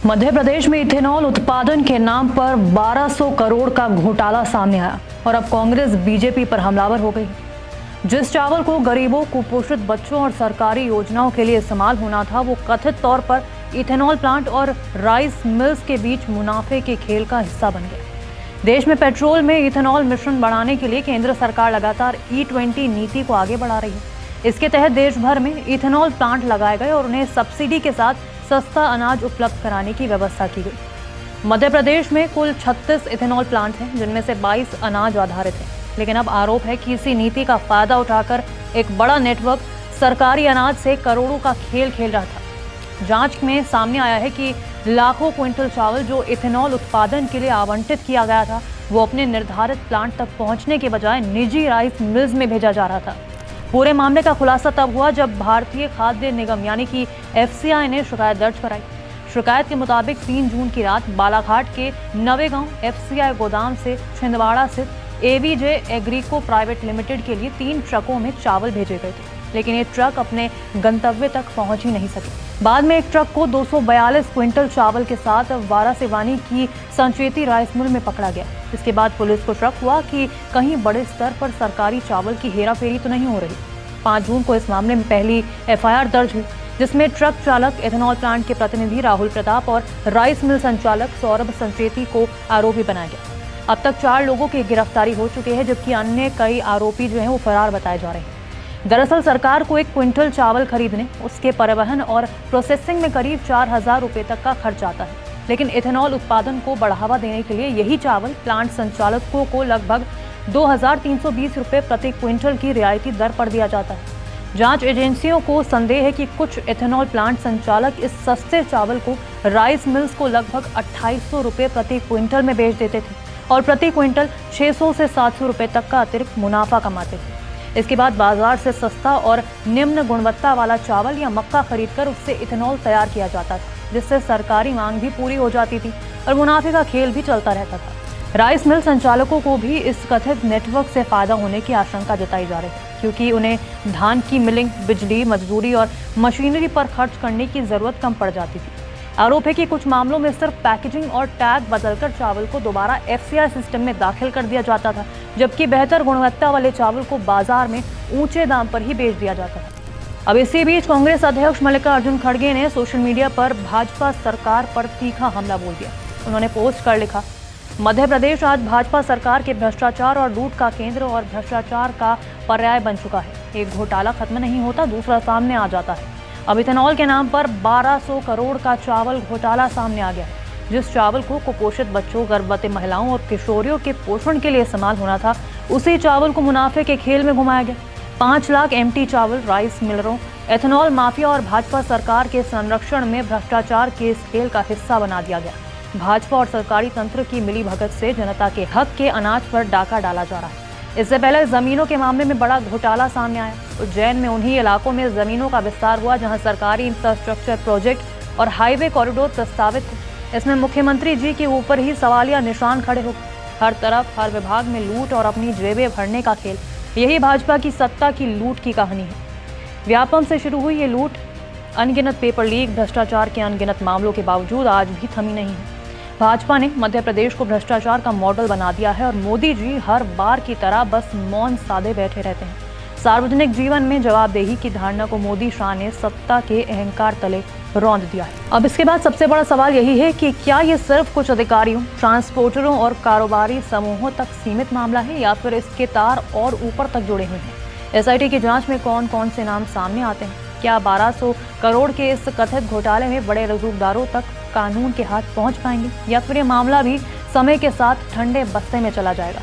मध्य प्रदेश में इथेनॉल उत्पादन के नाम पर 1200 करोड़ का घोटाला सामने आया और अब कांग्रेस बीजेपी पर हमलावर हो गई। जिस चावल को गरीबों, कुपोषित बच्चों और सरकारी योजनाओं के लिए इस्तेमाल होना था, वो कथित तौर पर इथेनॉल प्लांट और राइस मिल्स के बीच मुनाफे के खेल का हिस्सा बन गया। देश में पेट्रोल में इथेनॉल मिश्रण बढ़ाने के लिए केंद्र सरकार लगातार E20 नीति को आगे बढ़ा रही है। इसके तहत देश भर में इथेनॉल प्लांट लगाए गए और उन्हें सब्सिडी के साथ सस्ता अनाज उपलब्ध कराने की व्यवस्था की गई। मध्य प्रदेश में कुल 36 इथेनॉल प्लांट हैं, जिनमें से 22 अनाज आधारित हैं। लेकिन अब आरोप है कि इसी नीति का फायदा उठाकर एक बड़ा नेटवर्क सरकारी अनाज से करोड़ों का खेल खेल रहा था। जांच में सामने आया है कि लाखों क्विंटल चावल जो इथेनॉल उत्पादन के लिए आवंटित किया गया था, वो अपने निर्धारित प्लांट तक पहुंचने के बजाय निजी राइस मिल्स में भेजा जा रहा था। पूरे मामले का खुलासा तब हुआ जब भारतीय खाद्य निगम यानी कि FCI ने शिकायत दर्ज कराई। शिकायत के मुताबिक 3 जून की रात बालाघाट के नवेगांव FCI गोदाम से छिंदवाड़ा स्थित AVJ एग्रीको प्राइवेट लिमिटेड के लिए 3 ट्रकों में चावल भेजे गए थे, लेकिन ये ट्रक अपने गंतव्य तक पहुंच ही नहीं सके। बाद में एक ट्रक को 242 क्विंटल चावल के साथ वारासिवानी की संचेती राइस मिल में पकड़ा गया। इसके बाद पुलिस को शक हुआ कि कहीं बड़े स्तर पर सरकारी चावल की हेराफेरी तो नहीं हो रही। 5 जून को इस मामले में पहली FIR दर्ज हुई, जिसमें ट्रक चालक, इथेनॉल प्लांट के प्रतिनिधि राहुल प्रताप और राइस मिल संचालक सौरभ संचेती को आरोपी बनाया गया। अब तक 4 लोगों की गिरफ्तारी हो चुकी है, जबकि अन्य कई आरोपी जो हैं वो फरार बताए जा रहे हैं। दरअसल सरकार को 1 क्विंटल चावल खरीदने, उसके परिवहन और प्रोसेसिंग में करीब 4000 रुपये तक का खर्च आता है। लेकिन इथेनॉल उत्पादन को बढ़ावा देने के लिए यही चावल प्लांट संचालकों को लगभग 2320 रुपये प्रति क्विंटल की रियायती दर पर दिया जाता है। जांच एजेंसियों को संदेह है कि कुछ इथेनॉल प्लांट संचालक इस सस्ते चावल को राइस मिल्स को लगभग 2800 रुपये प्रति क्विंटल में बेच देते थे और प्रति क्विंटल 600 से 700 रुपये तक का अतिरिक्त मुनाफा कमाते थे। इसके बाद बाजार से सस्ता और निम्न गुणवत्ता वाला चावल या मक्का खरीदकर उससे इथेनॉल तैयार किया जाता था, जिससे सरकारी मांग भी पूरी हो जाती थी और मुनाफे का खेल भी चलता रहता था। राइस मिल संचालकों को भी इस कथित नेटवर्क से फायदा होने की आशंका जताई जा रही है, क्योंकि उन्हें धान की मिलिंग, बिजली, मजदूरी और मशीनरी पर खर्च करने की जरूरत कम पड़ जाती थी। आरोप है कि कुछ मामलों में सिर्फ पैकेजिंग और टैग बदलकर चावल को दोबारा FCI सिस्टम में दाखिल कर दिया जाता था, जबकि बेहतर गुणवत्ता वाले चावल को बाजार में ऊंचे दाम पर ही बेच दिया जाता था। अब इसी बीच कांग्रेस अध्यक्ष मल्लिकार्जुन खड़गे ने सोशल मीडिया पर भाजपा सरकार पर तीखा हमला बोल दिया। उन्होंने पोस्ट कर लिखा, मध्य प्रदेश आज भाजपा सरकार के भ्रष्टाचार और लूट का केंद्र और भ्रष्टाचार का पर्याय बन चुका है। एक घोटाला खत्म नहीं होता, दूसरा सामने आ जाता है। अब इथेनॉल के नाम पर 1200 करोड़ का चावल घोटाला सामने आ गया है। जिस चावल को कुपोषित बच्चों, गर्भवती महिलाओं और किशोरियों के पोषण के लिए इस्तेमाल होना था, उसी चावल को मुनाफे के खेल में घुमाया गया। 5 लाख MT चावल राइस मिलरों, एथेनॉल माफिया और भाजपा सरकार के संरक्षण में भ्रष्टाचार के इस खेल का हिस्सा बना दिया गया। भाजपा और सरकारी तंत्र की मिलीभगत से जनता के हक के अनाज पर डाका डाला जा रहा है। इससे पहले जमीनों के मामले में बड़ा घोटाला सामने आया। उज्जैन में उन्हीं इलाकों में जमीनों का विस्तार हुआ जहां सरकारी इंफ्रास्ट्रक्चर प्रोजेक्ट और हाईवे कॉरिडोर प्रस्तावित थे। इसमें मुख्यमंत्री जी के ऊपर ही सवालिया निशान खड़े हो गए। हर तरफ, हर विभाग में लूट और अपनी जेबें भरने का खेल, यही भाजपा की सत्ता की लूट की कहानी है। व्यापम से शुरू हुई ये लूट अनगिनत पेपर लीक, भ्रष्टाचार के अनगिनत मामलों के बावजूद आज भी थमी नहीं है। भाजपा ने मध्य प्रदेश को भ्रष्टाचार का मॉडल बना दिया है और मोदी जी हर बार की तरह बस मौन साधे बैठे रहते हैं। सार्वजनिक जीवन में जवाबदेही की धारणा को मोदी शाह ने सत्ता के अहंकार तले रौंद दिया है। अब इसके बाद सबसे बड़ा सवाल यही है कि क्या ये सिर्फ कुछ अधिकारियों, ट्रांसपोर्टरों और कारोबारी समूहों तक सीमित मामला है या फिर इसके तार और ऊपर तक जुड़े हुए हैं। SIT की जांच में कौन कौन से नाम सामने आते हैं? क्या 1200 करोड़ के इस कथित घोटाले में बड़े रसूखदारों तक कानून के हाथ पहुंच पाएंगे या फिर ये मामला भी समय के साथ ठंडे बस्ते में चला जाएगा?